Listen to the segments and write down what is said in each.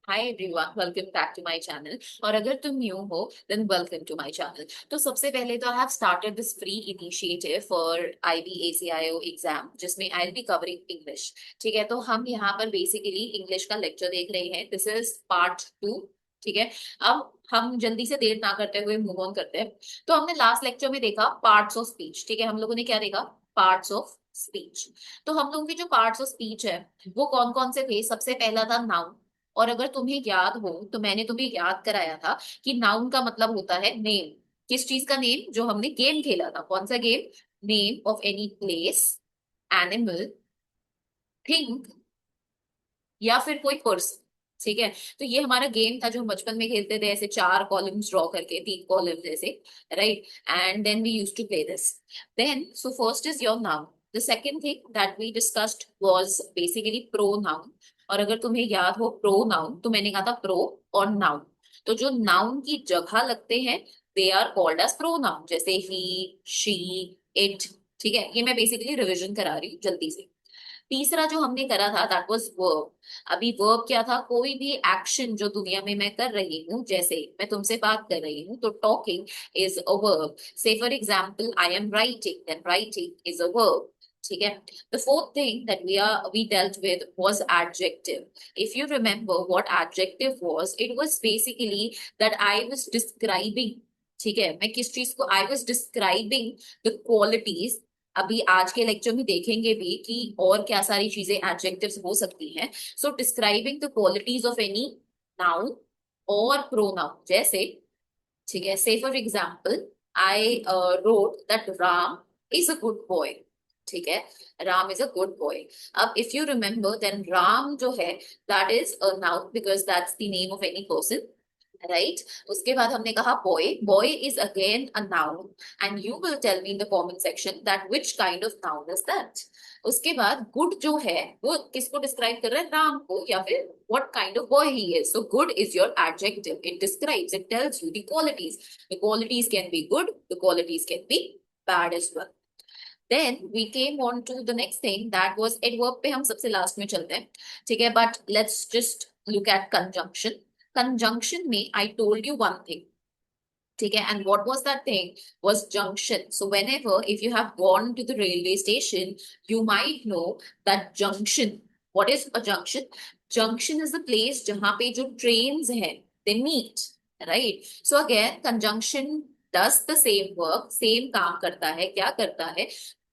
Hi everyone, welcome back to my channel. और अगर तुम न्यू हो then welcome to my channel. तो सबसे पहले तो I have started this free initiative for IBACIO exam, जिसमें I will be covering English. ठीक है, तो हम यहाँ पर बेसिकली इंग्लिश का लेक्चर देख रहे हैं। This is part 2। ठीक है, अब हम जल्दी से देर ना करते हुए मूव ऑन करते हैं। तो हमने लास्ट लेक्चर में देखा पार्ट्स ऑफ स्पीच। ठीक है, हम लोगों ने क्या देखा? Parts of speech. तो हम लोगों के जो पार्ट्स ऑफ स्पीच है वो कौन कौन से थे? सबसे पहला था नाउन। और अगर तुम्हें याद हो तो मैंने तुम्हें याद कराया था कि नाउन का मतलब होता है नेम। किस चीज का नेम? जो हमने गेम खेला था, कौन सा game? Name of any place, animal, thing, या फिर कोई पर्सन। ठीक है, तो ये हमारा गेम था जो हम बचपन में खेलते थे, ऐसे चार कॉलम्स ड्रॉ करके, तीन कॉलम जैसे। Right, and then we use to play this. Then so first is your noun. The second thing that we discussed was basically pronoun. और अगर तुम्हें याद हो प्रोनाउन, तो मैंने कहा था प्रो और नाउन। तो जो नाउन की जगह लगते हैं they are called as pronoun, जैसे ही, शी, इट। ठीक है, ये मैं बेसिकली रिविजन करा रही हूँ जल्दी से। तीसरा जो हमने करा था दैट वाज वर्ब। अभी वर्ब क्या था? कोई भी एक्शन जो दुनिया में मैं कर रही हूँ, जैसे मैं तुमसे बात कर रही हूँ तो talking is a verb. Say for example I am writing, then writing is a verb. ठीक है, the fourth thing that we dealt with was adjective. If you remember what adjective was, it was basically that I was describing। ठीक है, मैं किस चीज को? I was describing the qualities। अभी आज के लेक्चर में देखेंगे भी कि और क्या सारी चीजें एडजेक्टिव्स हो सकती हैं। So describing the qualities of any noun और प्रोनाउन, जैसे। ठीक है, say for example I wrote that Ram is a good boy. ठीक है, Ram is a good boy. अब if you remember then Ram जो है that is a noun because that's the name of any person. Right, उसके बाद हमने कहा boy. Boy is again a noun and you will tell me in the comment section that which kind of noun is that. उसके बाद good जो है वो किसको डिस्क्राइब कर रहा है? राम को, या फिर what kind of boy he is. So good is your adjective, it describes, it tells you the qualities. The qualities can be good, the qualities can be bad as well. Then we came on to the next thing that was adverb पे हम सबसे last में चलते हैं। ठीक है, but let's just look at conjunction। Conjunction में I told you one thing। ठीक है, and what was that thing? Was junction। So whenever if you have gone to the railway station, you might know that junction। What is a junction? Junction is the place जहाँ पे जो trains हैं they meet। Right, so again conjunction does the same work, same काम करता है। क्या करता है?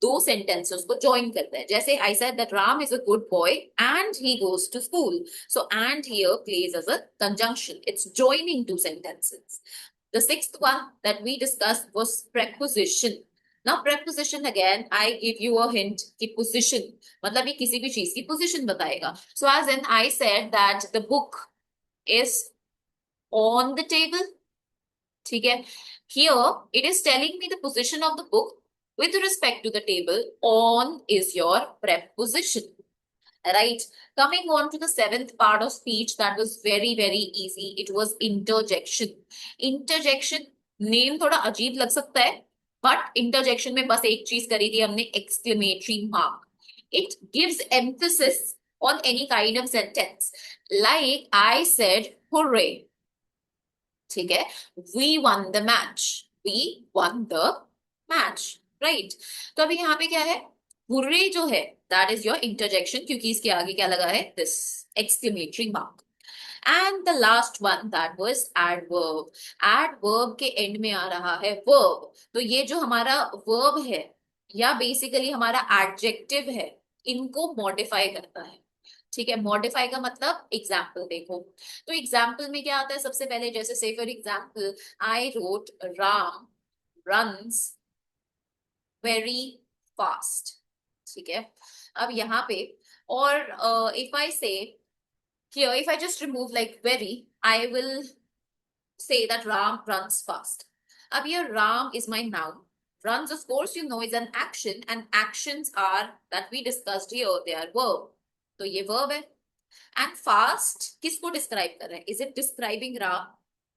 दो sentences को join करता है। जैसे I said that Ram is a good boy and he goes to school, so and here plays as a conjunction, it's joining two sentences। The sixth one that we discussed was preposition। Now preposition again, I give you a hint कि position मतलब ये किसी भी चीज की position बताएगा। So as in I said that the book is on the table। ठीक है, here it is telling me the position of the book with respect to the table। On is your preposition। Right, coming on to the seventh part of speech that was very very easy, it was interjection। Interjection name थोड़ा अजीब लग सकता है, but interjection में बस एक चीज करी थी हमने, exclamatory mark. It gives emphasis on any kind of sentence, like I said hurray. ठीक है, we won the match, we won the match. Right, तो अभी यहाँ पे क्या है? हुर्रे जो है दैट इज योर इंटरजेक्शन, क्योंकि इसके आगे क्या लगा है? This exclamatory mark. And the last one that was adverb. Adverb के एंड में आ रहा है वर्ब। तो ये जो हमारा वर्ब है या बेसिकली हमारा एडजेक्टिव है, इनको मॉडिफाई करता है। ठीक है, मॉडिफाई का मतलब एग्जाम्पल देखो। तो एग्जाम्पल में क्या आता है? सबसे पहले जैसे से for example I road Ram runs very fast. ठीक है, अब यहाँ पे और इफ आई से here if I just remove like very, I will say that Ram runs fast। अब ये Ram is my noun। Runs of course you know is an action, and actions are that we discussed here, they are verb। तो ये verb है। And fast किसको describe कर रहे हैं? Is it describing Ram?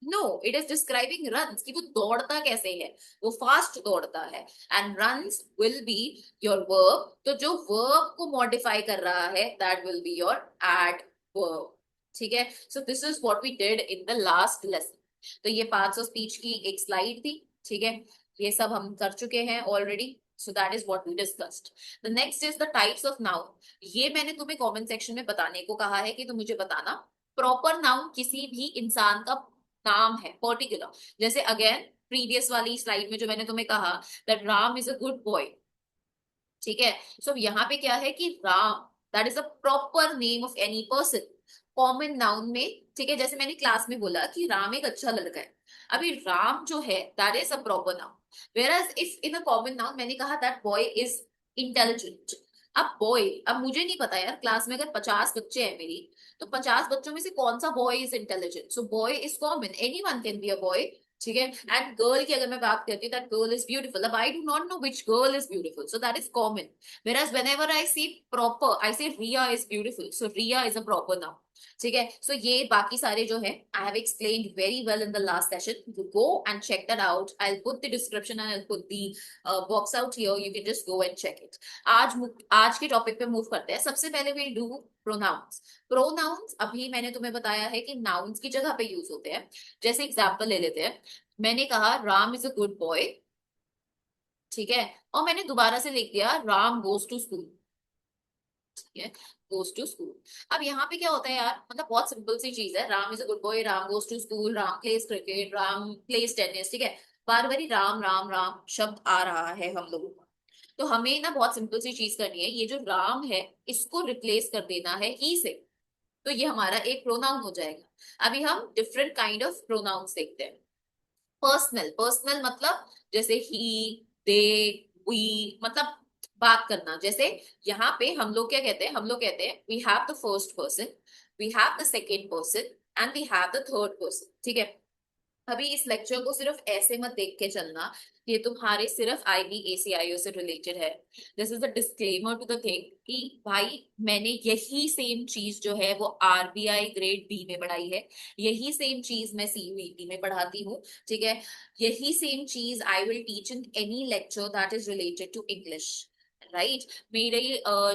No, it is describing runs, कि वो दौड़ता कैसे है, वो फास्ट दौड़ता है। And runs will be your verb. तो जो वर्ब को मॉडिफाई कर रहा है that will be your adverb. ठीक है, so this is what we did in the last lesson. तो ये पार्ट्स ऑफ स्पीच की एक स्लाइड थी, ठीक है, ये सब हम कर चुके हैं already. So that is what we discussed. The next is the types of noun. ये मैंने तुम्हें कमेंट सेक्शन में बताने को कहा है कि तुम मुझे बताना। प्रॉपर नाउन किसी भी इंसान का नाम है पर्टिकुलर। जैसे अगेन प्रीवियस वाली स्लाइड में जो मैंने तुम्हें कहा that Ram is a good boy, ठीक है। सो यहाँ पे क्या है कि Ram, that is a proper name of any person, common noun में। ठीक है, जैसे मैंने क्लास में बोला कि राम एक अच्छा लड़का है, अभी राम जो है that is a proper noun. Where if in a common noun मैंने कहा दैट बॉय इज इंटेलिजेंट। अब बॉय, अब मुझे नहीं पता यार, क्लास में अगर 50 बच्चे हैं मेरी, तो 50 बच्चों में से कौन सा boy is intelligent? So boy is common, any one can be a boy, ठीक है। एंड गर्ल की अगर मैं बात करती हूँ, दैट गर्ल इज ब्यूटीफुल, अब I do not know which girl is beautiful, so that is common. Whereas whenever I see proper, I say Ria is beautiful. So Ria is a proper noun. ठीक है, सो ये बाकी सारे जो है I have explained very well in the last session. You go and check that out. I will put the description and I will put the box out here, you can just go and check it. आज के topic पे move करते हैं। सबसे पहले we do pronounce. Pronounce अभी मैंने तुम्हें बताया है कि नाउन्स की जगह पे यूज होते हैं। जैसे एग्जाम्पल ले लेते हैं, मैंने कहा Ram is a good boy, ठीक है, और मैंने दोबारा से लिख दिया राम गोज टू स्कूल, ठीक है, गोज टू स्कूल। अब यहाँ पे क्या होता है यार, मतलब बहुत सिंपल सी चीज है, Ram is a good boy, Ram goes to school, Ram plays cricket, Ram plays tennis, ठीक है। बार बार राम राम राम शब्द आ रहा है हम लोगों को। तो हमें ना बहुत सिंपल सी चीज करनी है, ये जो राम है इसको रिप्लेस कर देना है ही से। तो ये हमारा एक प्रोनाउन हो जाएगा। अभी हम डिफरेंट काइंड ऑफ प्रोनाउंस देखते हैं। पर्सनल, पर्सनल मतलब जैसे ही, दे, वी, मतलब बात करना। जैसे यहाँ पे हम लोग क्या कहते हैं, हम लोग कहते हैं we have the first person, we have the second person and we have the third person, ठीक है। अभी इस लेक्चर को सिर्फ ऐसे मत देख के चलना, ये तुम्हारे सिर्फ IBACIO से रिलेटेड है। This is a disclaimer to the thing कि भाई मैंने यही सेम चीज जो है वो RBI ग्रेड बी में पढ़ाई है, यही सेम चीज मैं CUET में पढ़ाती हूँ, ठीक है। यही सेम चीज I will teach in any lecture that is related to English, right. मेरे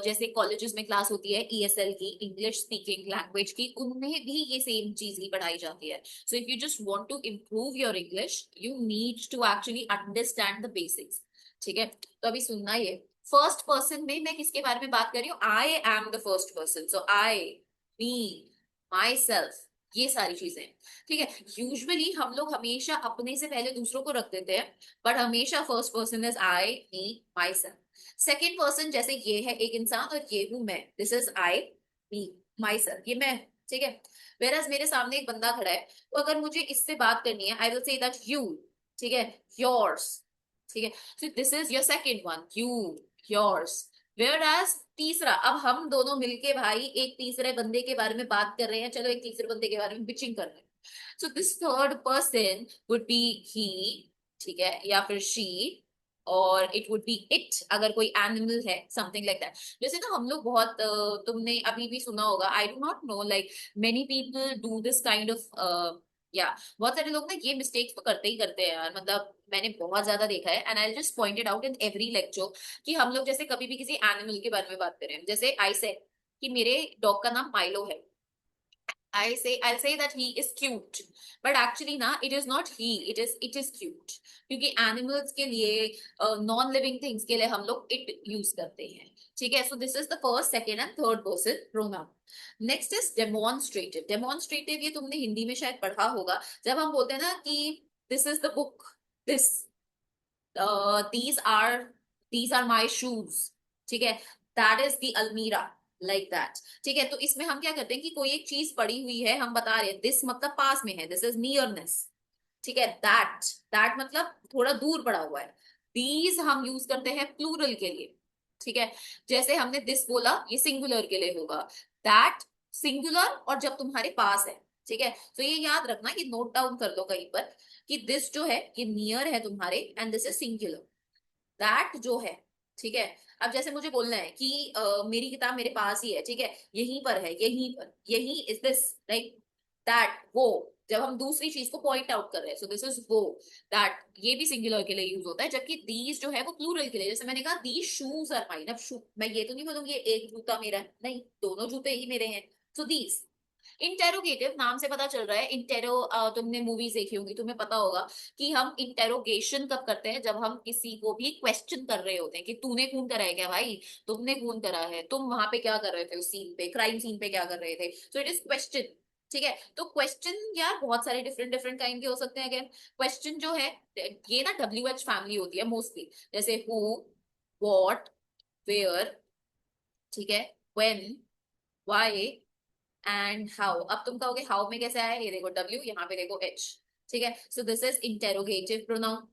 जैसे कॉलेजेस में क्लास होती है ESL की, इंग्लिश स्पीकिंग लैंग्वेज की, उनमें भी ये सेम चीज ही पढ़ाई जाती है। So if you just want to improve your English, you need to actually understand the basics. ठीक है, तो अभी सुनना ये। फर्स्ट पर्सन में मैं किसके बारे में बात कर रही हूँ? I am the first person, so I, me, my self, ये सारी चीजें, ठीक है। यूजुअली हम लोग हमेशा अपने से पहले दूसरों को रख देते हैं, बट हमेशा first person is I, me, my self. Second person जैसे ये है एक इंसान और ये हूं मैं, this is I, me, my self, ये मैं, ठीक है। वेरएज मेरे सामने एक बंदा खड़ा है, तो अगर मुझे इससे बात करनी है I will say that you, ठीक है, योर्स, ठीक है। So this is your second one, you, yours. Whereas तीसरा, अब हम दोनों मिलके भाई एक तीसरे बंदे के बारे में बात कर रहे हैं, चलो एक तीसरे बंदे के बारे में बिचिंग कर रहे हैं। So this third person would be he, ठीक है, या फिर शी, और इट वुड बी इट अगर कोई एनिमल है, समथिंग लाइक दैट। जैसे ना हम लोग बहुत तुमने अभी भी सुना होगा, I do not know, like many people do this kind of, या बहुत सारे लोग ना ये मिस्टेक्स तो करते ही करते हैं यार, मतलब मैंने बहुत ज्यादा देखा है, and I just pointed out in every lecture कि हम लोग जैसे कभी भी किसी एनिमल के बारे में बात करें, जैसे आई से कि मेरे डॉग का नाम माइलो है, I'll say that he is cute, but actually ना it is not he, it is cute, क्योंकि animals के लिए non living things के लिए हम लोग it use करते हैं, ठीक है। So this is the first, second and third person pronoun. Next is demonstrative. Demonstrative ये तुमने हिंदी में शायद पढ़ा होगा, जब हम बोलते हैं ना कि this is the book, this uh, these are these are my shoes, ठीक है, that is the almira, like that, ठीक है। तो इसमें हम क्या करते हैं कि कोई एक चीज पड़ी हुई है, हम बता रहे हैं दिस मतलब पास में है, दिस इज नियरनेस, ठीक है। दैट, दैट मतलब थोड़ा दूर पड़ा हुआ है। दीज हम यूज करते हैं प्लूरल के लिए, ठीक है। जैसे हमने दिस बोला, ये सिंगुलर के लिए होगा, दैट सिंगुलर और जब तुम्हारे पास है, ठीक है। तो ये याद रखना, ये नोट डाउन कर लो कहीं पर कि दिस जो है ये नियर है तुम्हारे and this is singular, that जो है, ठीक है। अब जैसे मुझे बोलना है कि मेरी किताब मेरे पास ही है, ठीक है, यहीं पर है, यहीं पर, यही इज दिस, राइट। दैट वो, जब हम दूसरी चीज को पॉइंट आउट कर रहे हैं, सो दिस इज वो, दैट ये भी सिंगुलर के लिए यूज होता है, जबकि दीज जो है वो प्लूरल के लिए। जैसे मैंने कहा दीज शूज आर माइन, अब शू मैं ये तो नहीं बोलूंगी ये एक जूता मेरा है, नहीं, दोनों जूते ही मेरे हैं, सो दीज। इंटेरोगेटिव नाम से पता चल रहा है। तुमने मूवीज देखी होंगी, तुम्हें पता होगा कि हम इंटेरोगेशन कब करते हैं, जब हम किसी को भी क्वेश्चन कर रहे होते हैं कि तूने खून करा है क्या भाई, तुमने खून करा है, तुम वहां पे क्या कर रहे थे, उस सीन पे, क्राइम सीन पे क्या कर रहे थे। सो इट इज क्वेश्चन। ठीक है, तो क्वेश्चन यार बहुत सारे डिफरेंट डिफरेंट काइंड के हो सकते हैं। अगेन क्वेश्चन जो है, ये ना WH फैमिली होती है मोस्टली, जैसे हु, व्हाट, वेयर, ठीक है, व्हेन, व्हाई एंड हाउ। अब तुम कहोगे हाउ में कैसे आया, ये देखो W, यहाँ पे देखो H। ठीक है, so this is interrogative pronoun.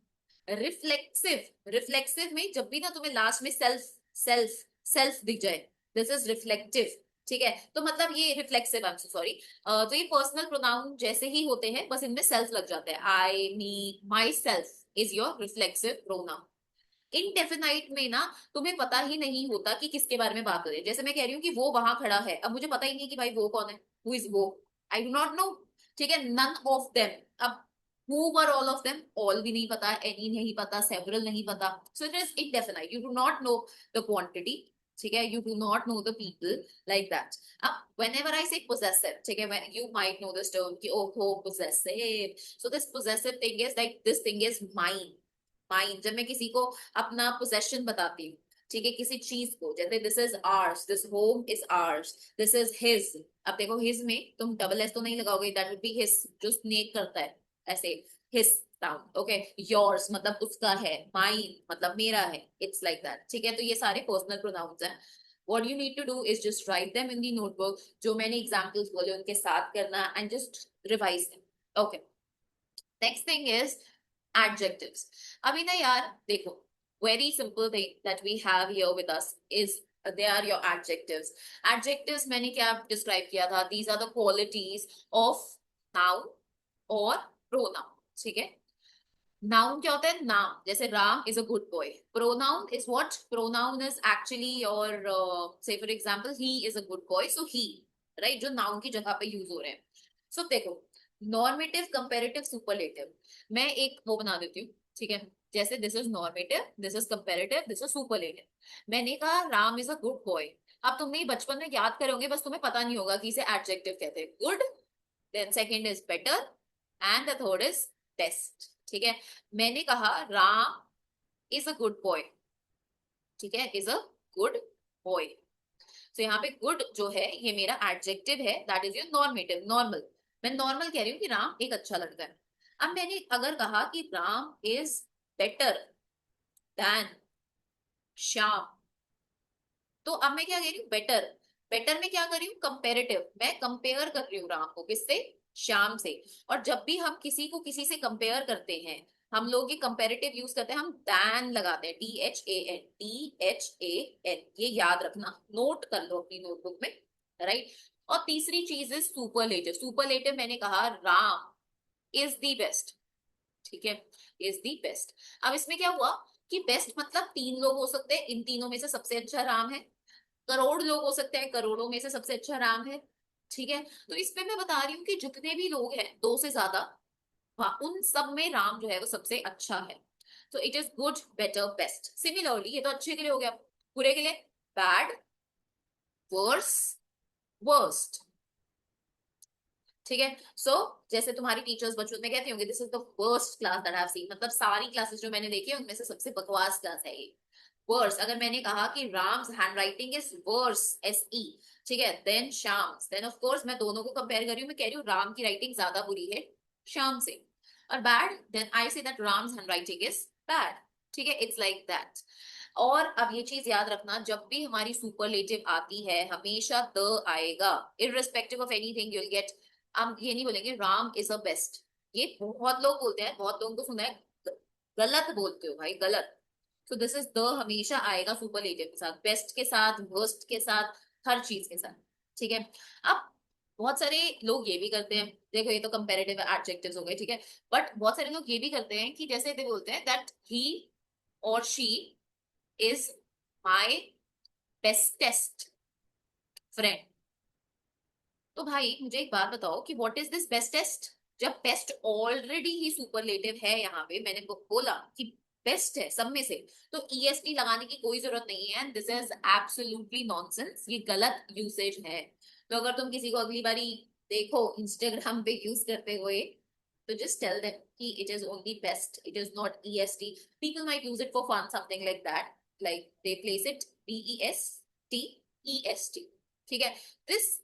Reflexive, reflexive में जब भी ना तुम्हें लास्ट में सेल्फ सेल्फ सेल्फ दिख जाए, दिस इज रिफ्लेक्टिव। ठीक है, तो मतलब ये रिफ्लेक्सिव, आई एम सॉरी, तो ये पर्सनल प्रोनाउन जैसे ही होते हैं, बस इनमें सेल्फ लग जाता है। I, me, myself is your reflexive pronoun. Indefinite में ना तुम्हें पता ही नहीं होता कि किसके बारे में बात करें। जैसे मैं कह रही हूँ कि वो वहां खड़ा है, अब मुझे पता ही नहीं कि भाई वो कौन है, हु इज वो, आई डू नॉट नो। ठीक है, नन ऑफ देम। अब who were all of them, all भी नहीं पता, एनी नहीं पता, सेवरल नहीं पता, सो it is indefinite, you do not know the quantity. ठीक है, you do not know the people like that. अब whenever I say possessive, ठीक है, when you might know this term कि oh possessive, so this possessive thing is like this thing is mine। Mine, जब मैं किसी को अपना possession बताती हूँ, ठीक है, किसी चीज को, जैसे this is hours, this home is hours, this is his. अब देखो हिज में तुम डबल एस तो नहीं लगाओगे, दैट वुड बी हिज, जो स्नेक करता है ऐसे, हिज साउंड। ओके, योर्स मतलब उसका है, माइन मतलब मेरा है, इट्स लाइक दैट। ठीक है, तो ये सारे पर्सनल प्रोनाउंस हैं। What you need to do is just write them in the notebook, जो मैंने एग्जाम्पल्स बोले उनके साथ करना, and just revise them. Okay, next thing is adjectives। अभी ना यार देखो, very simple thing that we have here with us is they are your adjectives। adjectives मैंने क्या describe किया था, these are the qualities of noun और pronoun। ठीक है, नाउन क्या होता है, नाम, जैसे Ram is a good boy. Pronoun is what, pronoun is actually your, say for example he is a good boy, so he, right, जो नाउन की जगह पे यूज हो रहे हैं। सो देखो, नॉर्मेटिव, कंपेरेटिव, सुपरलेटिव, मैं एक वो बना देती हूँ। ठीक है, जैसे this is normative, this is comparative, this is superlative. मैंने कहा Ram is a good boy. अब तुमने ये बचपन में याद करोगे, बस तुम्हें पता नहीं होगा कि इसे एडजेक्टिव कहते हैं, good, then second is better, and the third is best. ठीक है, मैंने कहा Ram is a good boy. ठीक है, इज अ गुड बॉय। तो यहाँ पे गुड जो है ये मेरा एडजेक्टिव है, that is your normative, normal. मैं नॉर्मल कह रही हूँ कि राम एक अच्छा लड़का है। अब मैंने अगर कहा कि Ram is better than Shyam, तो अब मैं क्या कह रही हूँ, बेटर। बेटर में क्या कर रही हूँ, कंपेरेटिव, मैं कंपेयर कर रही हूँ राम को किससे, श्याम से। और जब भी हम किसी को किसी से कंपेयर करते हैं, हम लोग ये कंपेरेटिव यूज करते हैं, हम दैन लगाते हैं, DHAN, DHAN, ये याद रखना, नोट कर लो अपनी नोटबुक में, राइट। और तीसरी चीज है सुपरलेटिव। सुपरलेटिव मैंने कहा राम इज द बेस्ट। ठीक है, इज द बेस्ट। अब इसमें क्या हुआ कि बेस्ट मतलब तीन लोग हो सकते हैं, इन तीनों में से सबसे अच्छा राम है। करोड़ लोग हो सकते हैं, करोड़ों में से सबसे अच्छा राम है। ठीक है, तो इसमें मैं बता रही हूँ कि जितने भी लोग हैं, दो से ज्यादा, उन सब में राम जो है वो सबसे अच्छा है। तो it is good, better, best. Similarly ये तो अच्छे के लिए हो गया, बुरे के लिए बैड, वर्स, वर्स्ट। ठीक है, सो जैसे तुम्हारी टीचर्स बचपन में कहती होंगी this is the worst class that I have seen, मतलब सारी क्लासेस जो मैंने देखी है उनमें से सबसे बकवास क्लास है ये, वर्स। अगर मैंने कहा कि Ram's handwriting is worse, SE, ठीक है, then Shyam's, then of course मैं दोनों को कंपेयर कर रही हूँ, मैं कह रही हूँ राम की राइटिंग ज्यादा बुरी है श्याम से। और bad, then I say that Ram's handwriting is bad. ठीक है, इट्स लाइक दैट। और अब ये चीज याद रखना, जब भी हमारी सुपरलेटिव आती है हमेशा द आएगा, irrespective of anything you will get. हम ये नहीं बोलेंगे राम इज अ बेस्ट, ये बहुत लोग बोलते हैं, बहुत लोगों को सुना है, गलत बोलते हो भाई, गलत। तो दिस इज द हमेशा आएगा सुपरलेटिव के साथ, बेस्ट के साथ, वर्स्ट के साथ, हर चीज के साथ। ठीक है, अब बहुत सारे लोग ये भी करते हैं, देखो ये तो कंपैरेटिव एडजेक्टिव्स हो गए, ठीक है, बट बहुत सारे लोग ये भी करते हैं कि जैसे ये बोलते हैं दैट ही और she is my bestest friend. तो भाई मुझे एक बात बताओ कि व्हाट इज दिस बेस्टेस्ट, जब बेस्ट ऑलरेडी ही सुपरलेटिव है, यहाँ पे मैंने बोला कि बेस्ट है सब में से, तो EST लगाने की कोई जरूरत नहीं है, and this is absolutely nonsense, ये गलत यूसेज है। तो अगर तुम किसी को अगली बारी देखो इंस्टाग्राम पे यूज करते हुए, तो just tell them कि it is only best, it is not EST. People might use it for fun, something like that, like they place it BEST, ठीक है. This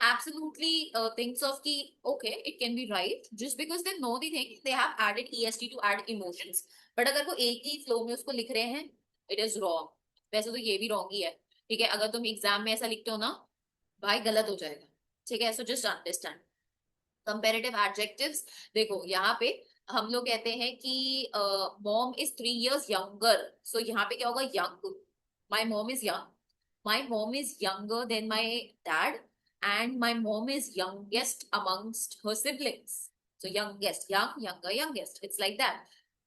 absolutely thinks of ki okay, it can be right just because they know the thing, they have added EST to add emotions. But अगर वो एक ही flow में उसको लिख रहे हैं, it is wrong. वैसे तो ये भी wrong ही है, ठीक है. अगर तुम एग्जाम में ऐसा लिखते हो ना, भाई गलत हो जाएगा, ठीक है. So just understand comparative adjectives. देखो यहाँ पे हम लोग कहते हैं कि मॉम इज 3 years यंगर, सो यहाँ पे क्या होगा, young. My mom is young, my mom is younger than my dad, and my mom is youngest amongst her siblings. So youngest, young, younger, youngest. It's like that.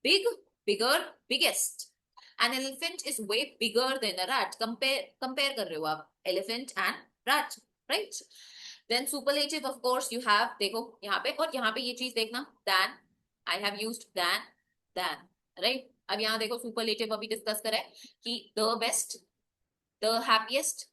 Big, bigger, biggest. An elephant is way bigger than a rat. Compare कर रहे हो आप elephant and rat, right? Then superlative, of course, you have, देखो यहाँ पे, और यहाँ पे ये चीज देखना, than. I have used than, right? अब यहाँ देखो superlative अभी डिस्कस करें कि the best, the happiest,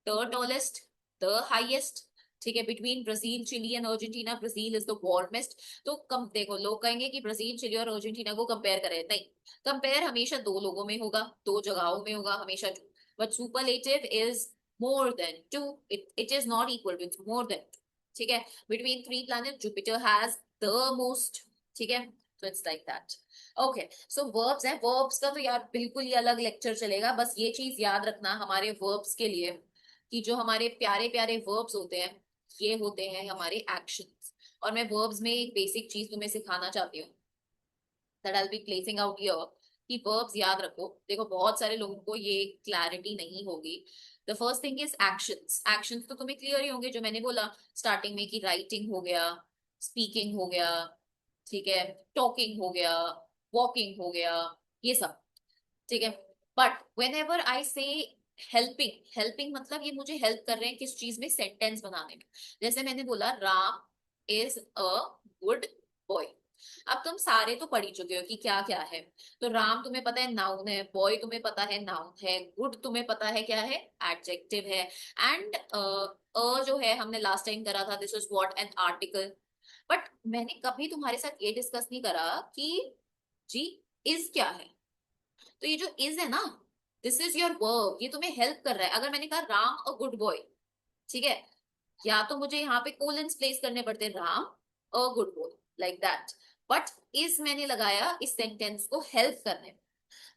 the tallest, the highest, ठीक है. Between Brazil, Chile and Argentina, Brazil is the warmest. तो कम देखो, लोग कहेंगे कि ब्राजील, चिली और अर्जेंटीना को कंपेयर करें, नहीं. कंपेयर हमेशा दो लोगों में होगा, दो जगहों में होगा हमेशा. But superlative is more than two, it is not equal to, it's more than. ठीक है. Between 3 planets Jupiter has the most, ठीक है. तो it's like that. Okay, so verbs है. वर्ब्स का तो यार बिल्कुल ही अलग लेक्चर चलेगा. बस ये चीज याद रखना हमारे वर्ब्स के लिए कि जो हमारे प्यारे प्यारे वर्ब्स होते हैं, ये होते हैं हमारे एक्शंस. और मैं वर्ब्स में एक बेसिक चीज तुम्हें सिखाना चाहती हूँ, that I will B placing out here, कि वर्ब्स याद रखो. देखो बहुत सारे लोगों को ये क्लैरिटी नहीं होगी. The first thing is actions. Actions तो तुम्हें क्लियर ही होंगे, जो मैंने बोला स्टार्टिंग में कि राइटिंग हो गया, स्पीकिंग हो गया, ठीक है, टॉकिंग हो गया, वॉकिंग हो गया, ये सब, ठीक है. बट वेन एवर आई से हेल्पिंग, हेल्पिंग मतलब ये मुझे हेल्प कर रहे हैं किस चीज में, सेंटेंस बनाने में. जैसे मैंने बोला Ram is a good boy. अब तुम सारे तो पढ़ ही चुके हो कि क्या क्या है. तो राम तुम्हें पता है नाउन है, बॉय तुम्हें पता है नाउन है, गुड तुम्हें पता है क्या है, एडजेक्टिव है. एंड जो है हमने लास्ट टाइम करा था, this is what an article. But मैंने कभी तुम्हारे साथ ये डिस्कस नहीं करा कि जी इज क्या है. तो ये जो इज है ना, दिस इज योर वर्ब, ये तुम्हें हेल्प कर रहा है. अगर मैंने कहा राम अ गुड बॉय, ठीक है, या तो मुझे यहाँ पे कोलन्स प्लेस करने पड़ते, राम अ good boy, like that. But is मैंने लगाया इस सेंटेंस को हेल्प करने में.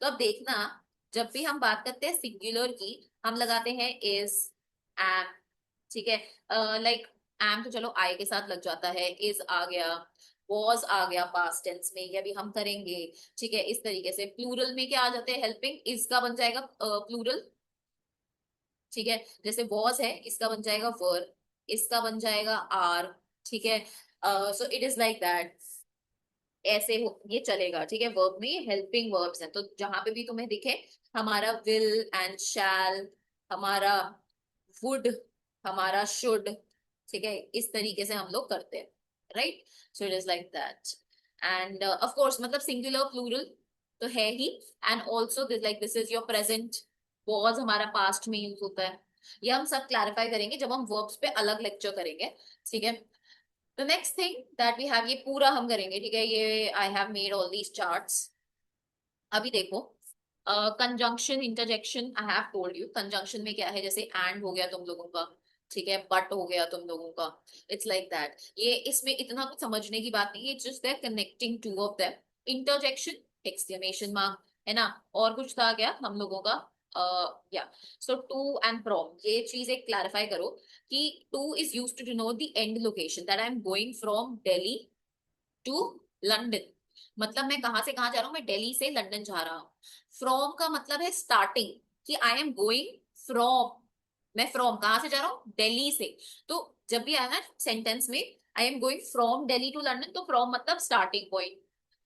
तो अब देखना, जब भी हम बात करते हैं सिंगुलर की, हम लगाते हैं इज, एम, ठीक है. लाइक एम तो चलो आई के साथ लग जाता है, इज आ गया, वॉज आ गया पास्ट टेंस में, ये भी हम करेंगे, ठीक है. इस तरीके से प्लूरल में क्या आ जाते हैं, हेल्पिंग, इसका बन जाएगा प्लूरल, ठीक है. जैसे वॉज है, इसका बन जाएगा वर, इसका बन जाएगा आर, ठीक है. सो इट इज लाइक दैट, ऐसे ये चलेगा, ठीक है. वर्ब में हेल्पिंग वर्ब्स हैं, तो जहां पे भी तुम्हें दिखे हमारा विल एंड शैल, हमारा वुड, हमारा शुड, ठीक है, इस तरीके से हम लोग करते हैं, right. So it is like that. And of course मतलब सिंगुलर प्लूरल तो है ही. And also this, like this is your present, was हमारा पास्ट में यूज होता है. ये हम सब क्लैरिफाई करेंगे जब हम वर्ब्स पे अलग लेक्चर करेंगे, ठीक है. The next thing that we have, ये पूरा हम करेंगे, ठीक है. ये I have made all these charts. अभी देखो conjunction, interjection, I have told you conjunction में क्या है. जैसे एंड हो गया तुम लोगों का, ठीक है, बट हो गया तुम लोगों का, इट्स लाइक दैट. ये इसमें इतना कुछ समझने की बात नहीं है, it's just that connecting two of them. Interjection, exclamation mark, है ना. और कुछ था क्या हम लोगों का, या, सो टू एंड फ्रॉम, ये चीज एक क्लैरिफाई करो कि to is used to denote the end location, that I am going from Delhi to London. मतलब मैं कहां से कहां जा रहा हूँ, मैं दिल्ली से लंदन जा रहा हूँ. फ्रॉम का मतलब है स्टार्टिंग, कि आई एम गोइंग फ्रॉम, मैं फ्रॉम कहां से जा रहा हूँ, दिल्ली से. तो जब भी आया ना सेंटेंस में I am going from Delhi to London, तो फ्रॉम मतलब स्टार्टिंग पॉइंट,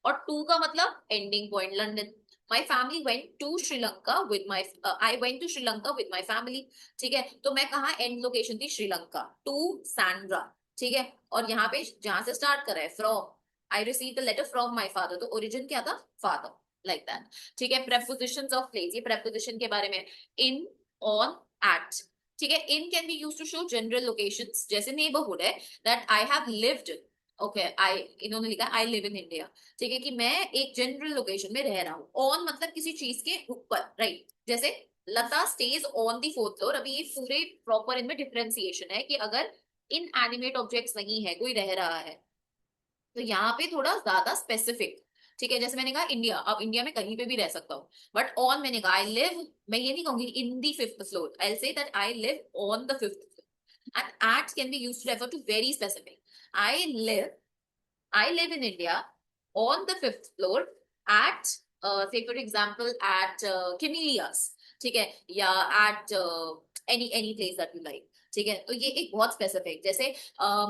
और टू का मतलब ending point, London. My family went to Sri Lanka with my, I went to Sri Lanka with my family, ठीक है. तो मैं कहा एंड लोकेशन थी श्रीलंका, टू सैंड्रा, ठीक है. और यहाँ पे जहां से स्टार्ट कर रहा है from, I receive the letter from my father, तो ओरिजिन क्या था, फादर, लाइक दैट, ठीक है. प्रेपोजिशंस ऑफ प्लेस, ये प्रेपोजिशन के बारे में, इन, ऑन, एट, ठीक है। In can be use to show general locations, जैसे नेबरहुड है, that I have lived, okay I, इन्होंने लिखा आई लिव इन इंडिया, ठीक है, कि मैं एक जनरल लोकेशन में रह रहा हूँ। ऑन मतलब किसी चीज के ऊपर, राइट, जैसे Lata stays on the fourth floor. अभी ये पूरे प्रॉपर इनमें डिफरेंशिएशन है कि अगर इन एनिमेट ऑब्जेक्ट्स नहीं है, कोई रह रहा है, तो यहाँ पे थोड़ा ज्यादा स्पेसिफिक, ठीक है। जैसे मैंने कहा इंडिया, अब इंडिया में कहीं पे भी रह सकता हूँ, बट ऑन मैंने कहा आई लिव, मैं ये नहीं कहूंगी इन दी fifth floor, I say that I live on the fifth floor. And at can be used to refer to very specific. I live, I live in India on the fifth floor at, say for example, at Camellias, ठीक है, या at any place that you like, ठीक है। तो ये एक बहुत specific, जैसे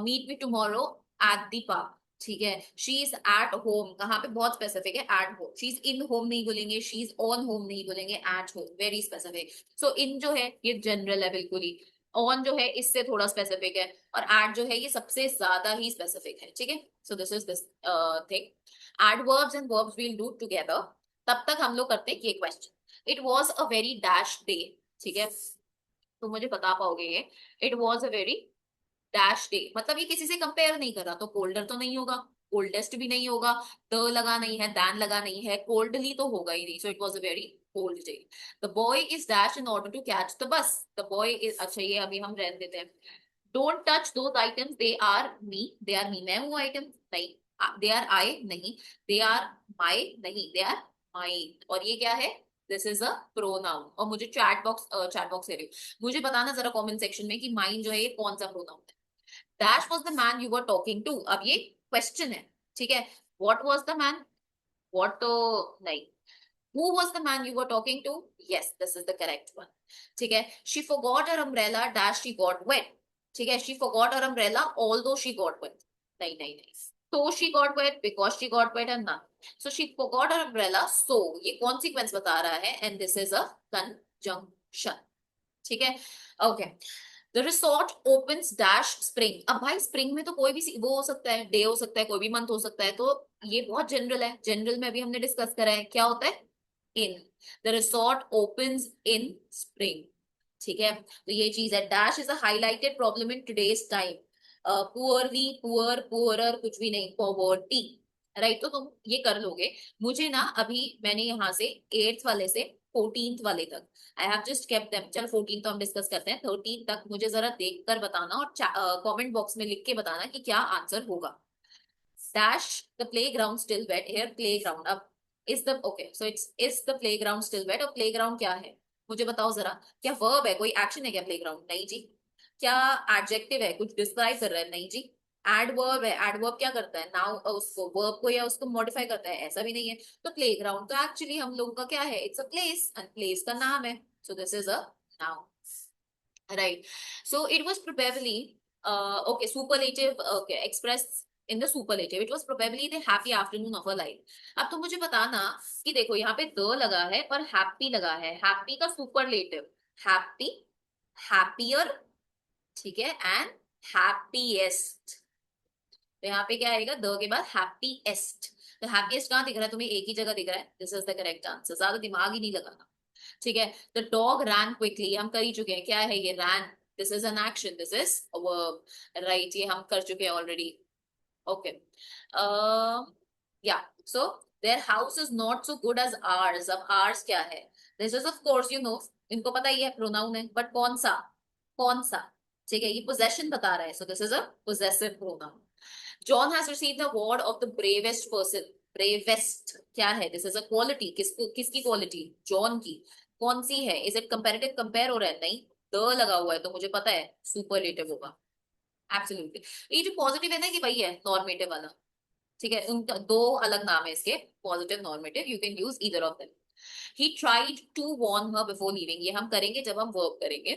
meet me tomorrow at the park, ठीक है। शी इज एट होम, कहाँ पे, बहुत स्पेसिफिक है, at home. She is in home नहीं बोलेंगे, शी इज ऑन होम नहीं बोलेंगे, एट होम, वेरी स्पेसिफिक। सो इन जो है ये जनरल है बिल्कुल ही, ऑन जो है इससे थोड़ा स्पेसिफिक है, और एट जो है ये सबसे ज्यादा ही स्पेसिफिक है, ठीक है। So this is this thing. Adverbs and verbs will do together. तब तक हम लोग करते हैं ये question, it was a very dash day, ठीक है, तो मुझे बता पाओगे ये, it was a very dash day, मतलब ये किसी से कंपेयर नहीं कर रहा, तो कोल्डर तो नहीं होगा, कोल्डेस्ट भी नहीं होगा, द लगा नहीं है, दैन लगा नहीं है, कोल्डली तो होगा ही नहीं, so it was a very cold day. The boy is dash in order to catch the bus, the boy is, अच्छा ये अभी हम रहने देते हैं। Don't touch those items, they are me, they are me, मैं हूँ आइटम नहीं, दे आर आई नहीं, दे आर माई नहीं, दे आर माइन, और ये क्या है, दिस इज अ प्रोनाउन। और मुझे चैट बॉक्स दे रही हूँ, मुझे बताना जरा कमेंट सेक्शन में कि माइन जो है ये कौन सा प्रोनाउन है। Dash was the man you were talking to, अब ये क्वेश्चन है, ठीक है। What was the man, what तो नहीं, who was the man you were talking to, yes this is the correct one, ठीक है। She forgot her umbrella dash she got wet, ठीक है। She forgot her umbrella although she got wet, नहीं नहीं नहीं, so she got wet because she got wet and none, so she forgot her umbrella, so ये consequence बता रहा है, and this is a conjunction, ठीक है। Okay, the resort opens dash spring, अब भाई स्प्रिंग में तो कोई भी वो हो सकता है, डे हो सकता है, कोई भी मंथ हो सकता है, तो ये बहुत जनरल है, जनरल में अभी हमने डिस्कस करा है क्या होता है, in, the resort opens in spring, ठीक है। तो ये चीज है, dash is a highlighted problem in today's time, poorly, poor, poorer, कुछ भी नहीं, पॉवर्टी, राइट। तो तुम ये कर लोगे। मुझे ना अभी मैंने यहाँ से 8th वाले से 14th वाले तक, I have just kept them, चल 14 तो हम डिस्कस करते हैं, 13 तक मुझे जरा देख कर बताना, और कमेंट बॉक्स में लिख के बताना कि क्या आंसर होगा। Dash the playground still wet, here playground, अब is the, okay so it's, is the playground still wet, और प्ले ग्राउंड क्या है, मुझे बताओ जरा, क्या वर्ब है, कोई एक्शन है क्या प्ले ग्राउंड, नहीं जी। क्या एडजेक्टिव है, कुछ डिस्क्राइब कर रहा है, नहीं जी। एडवर्ब है, एडवर्ब क्या करता है, नाउ उसको, वर्ब को या उसको मॉडिफाई करता है, ऐसा भी नहीं है। तो प्ले ग्राउंड तो एक्चुअली हम लोगों का क्या है, it's a place, and place का नाम है, so this is a noun, right. So it was probably, okay, superlative, okay, expressed in the superlative, it was probably the happy afternoon of her life। अब तो मुझे बताना कि देखो यहाँ पे द लगा है और हैप्पी लगा है, हैप्पी का सुपरलेटिव, हैप्पी, हैप्पियर, ठीक है, एंड हैप्पीएस्ट, तो यहाँ पे क्या आएगा, द के बाद हैप्पीएस्ट। तो हैप्पीएस्ट कहाँ दिख रहा है तुम्हें, एक ही जगह दिख रहा है, this is the correct answer, ज्यादा दिमाग ही नहीं लगाना, ठीक है। द डॉग रैन क्विकली, हम कर ही चुके हैं, क्या है ये, ran, this is an action, this is a verb, right, ये हम कर चुके हैं already, okay. Yeah, so their house is not so good as ours, अब आर्स क्या है, this is of course you know, इनको पता ही है, प्रोनाउन है, बट कौन सा, कौन सा, ठीक है, ये पोजेशन बता रहा है, so this is a possessive pronoun. John has received the award of the bravest person, bravest क्या है, दिस इज अ क्वालिटी, किसको, किसकी क्वालिटी, जॉन की, कौन सी है, इज इट कंपैरेटिव, कंपेयर हो रहा है, नहीं, द लगा हुआ है तो मुझे पता है सुपरलेटिव होगा, एब्सोल्युटली। ये जो पॉजिटिव है ना, कि भाई है नॉर्मेटिव वाला, ठीक है, उनका दो अलग नाम है इसके, positive, normative, you can use either of them. He tried to warn her before leaving, ये हम करेंगे जब हम वर्ब करेंगे,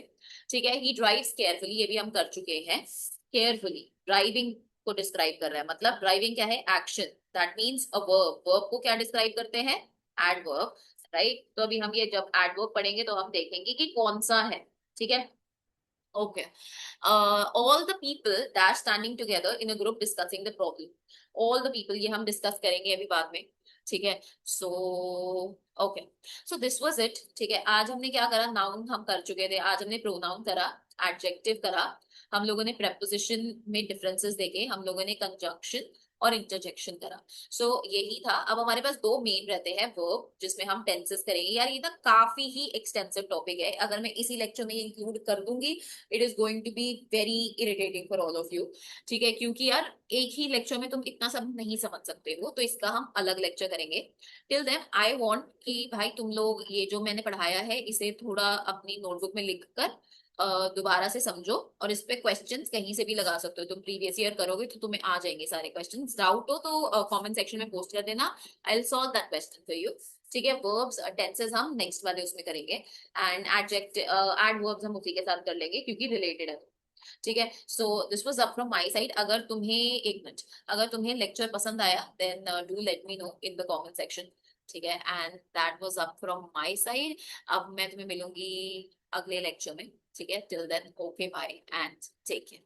ठीक है। ही ड्राइव्स केयरफुली, ये भी हम कर चुके हैं, केयरफुली, ड्राइविंग को डिस्क्राइब कर रहा है, मतलब ड्राइविंग क्या है, action, that means a verb, verb को क्या डिस्क्राइब करते हैं, एडवर्ब, राइट। तो अभी हम ये जब एडवर्ब पढ़ेंगे तो हम देखेंगे कि कौन सा है, ठीक है, okay. All the people that standing together in a group discussing the problem, all the people ये हम डिस्कस करेंगे अभी बाद में, ठीक है। So okay, so this was it, ठीक है। आज हमने क्या करा, नाउन हम कर चुके थे, आज हमने प्रोनाउन करा, एडजेक्टिव करा, हम लोगों ने preposition में differences देखे, हम लोगों ने conjunction और इंटरजेक्शन करा। सो यही था। अब हमारे पास दो मेन रहते हैं वर्ब, जिसमें हम टेंसेस करेंगे। यार ये ना काफी ही एक्सटेंसिव टॉपिक है, अगर मैं इसी लेक्चर में इंक्लूड कर दूंगी it is going to be very irritating for all of you. ठीक है, क्योंकि यार एक ही लेक्चर में तुम इतना सब नहीं समझ सकते हो, तो इसका हम अलग लेक्चर करेंगे। टिल देन आई वांट कि भाई तुम लोग ये जो मैंने पढ़ाया है इसे थोड़ा अपनी नोटबुक में लिख कर दोबारा से समझो, और इस पे क्वेश्चंस कहीं से भी लगा सकते हो। तुम प्रीवियस ईयर करोगे तो तुम्हें आ जाएंगे सारे क्वेश्चंस। डाउट हो तो कमेंट सेक्शन में पोस्ट कर देना, I will solve that question for you. ठीक है, वर्ब्स टेंसेस हम नेक्स्ट वाले उसमें करेंगे, एंड एडवर्ब्स हम उसी के साथ कर लेंगे क्योंकि रिलेटेड है। ठीक है, so this was up from my side. अगर तुम्हें एक मिनट, अगर तुम्हें लेक्चर पसंद आया then do let me know in the comment section. ठीक है, and that was up from my side. अब मैं तुम्हें मिलूंगी अगले लेक्चर में। ठीक है, till then okay bye and take care.